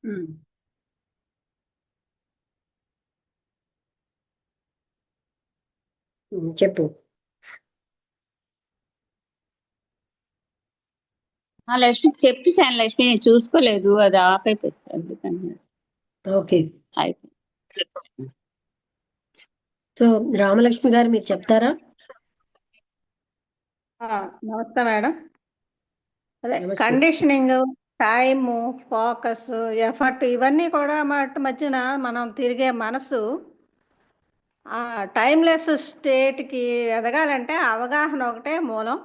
ఉమ్, చెప్పు. లక్ష్మి చెప్పేసాను లక్ష్మి, నేను చూసుకోలేదు, అది ఆఫ్ అయిపోయింది అందుకని. ఓకే. అయిపోయింది. సో రామలక్ష్మి గారు మీరు చెప్తారా? ఆ, నమస్తే మేడం. అదే నమస్తే. కండిషనింగ్, టైము, ఫోకస్, ఎఫర్ట్ ఇవన్నీ కూడా వాటి మధ్యన మనం తిరిగే మనసు ఆ టైమ్లెస్ స్టేట్కి ఎదగాలంటే అవగాహన ఒకటే మూలం.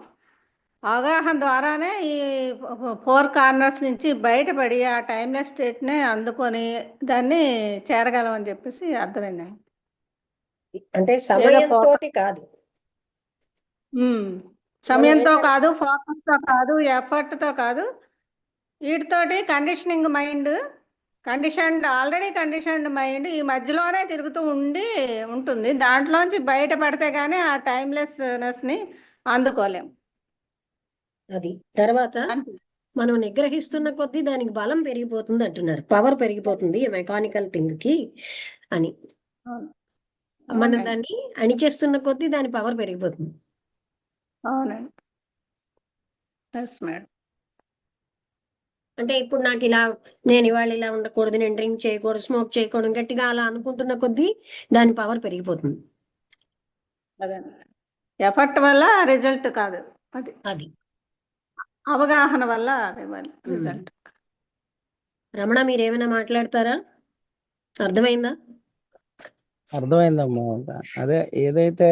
అవగాహన ద్వారానే ఈ ఫోర్ కార్నర్స్ నుంచి బయటపడి ఆ టైమ్లెస్ స్టేట్ని అందుకొని దాన్ని చేరగలం అని చెప్పేసి అర్థమైంది. అంటే ఏదో సమయంతో కాదు, మనం సమయంతో ఏంటంటే కాదు, ఫోకస్తో కాదు, ఎఫర్ట్తో కాదు, వీటితోటి conditioning mind, already conditioned mind ఈ మధ్యలోనే తిరుగుతూ ఉంటుంది. దాంట్లోంచి బయటపడితే కానీ ఆ టైమ్లెస్నెస్ని అందుకోలేం. అది తర్వాత అంతే. మనం నిగ్రహిస్తున్న కొద్దీ దానికి బలం పెరిగిపోతుంది అంటున్నారు, పవర్ పెరిగిపోతుంది మెకానికల్ థింగ్ కి అని. అవును. మనం అవునండి. దాన్ని అణిచేస్తున్న కొద్దీ దాని పవర్ పెరిగిపోతుంది. అవునండి. Yes madam. అంటే ఇప్పుడు నాకు ఇలా, నేను ఇవాళ ఇలా ఉండకూడదు, నేను డ్రింక్ చేయకూడదు, స్మోక్ చేయకూడదు, గట్టిగా అలా అనుకుంటున్న కొద్దీ దాని పవర్ పెరిగిపోతుంది. అదే ఎఫర్ట్ వల్ల రిజల్ట్ కాదు, అది అది అవగాహన వల్ల ఉమ్. రిజల్ట్. రమణ మీరేమైనా మాట్లాడతారా? అర్థమైందా? అర్థమైందమ్మా. అదే ఏదైతే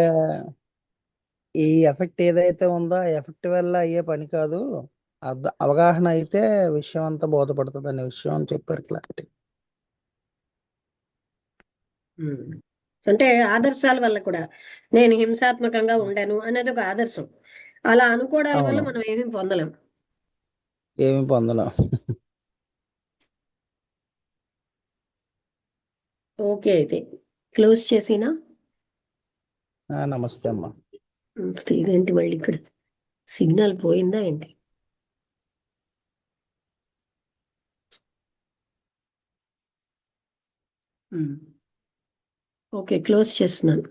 ఈ ఎఫెక్ట్ ఏదైతే ఉందో ఆ ఎఫెక్ట్ వల్ల అయ్యే పని కాదు, అవగాహన అయితే విషయం అంతా బోధపడుతుంది అనే విషయం అని చెప్పారు క్లారిటీ. ఉమ్. అంటే ఆదర్శాల వల్ల కూడా నేను హింసాత్మకంగా ఉండను అనేది ఒక ఆదర్శం. అలా అనుకోవడాల వల్ల అవును, మనం ఏమీ పొందలేం. ఏమి పొందలేం. ఓకే, అయితే క్లోజ్ చేసినా. నమస్తే అమ్మా. ఇదేంటి మళ్ళీ ఇక్కడ సిగ్నల్ పోయిందా ఏంటి? ఓకే, క్లోజ్ చేస్తున్నాను.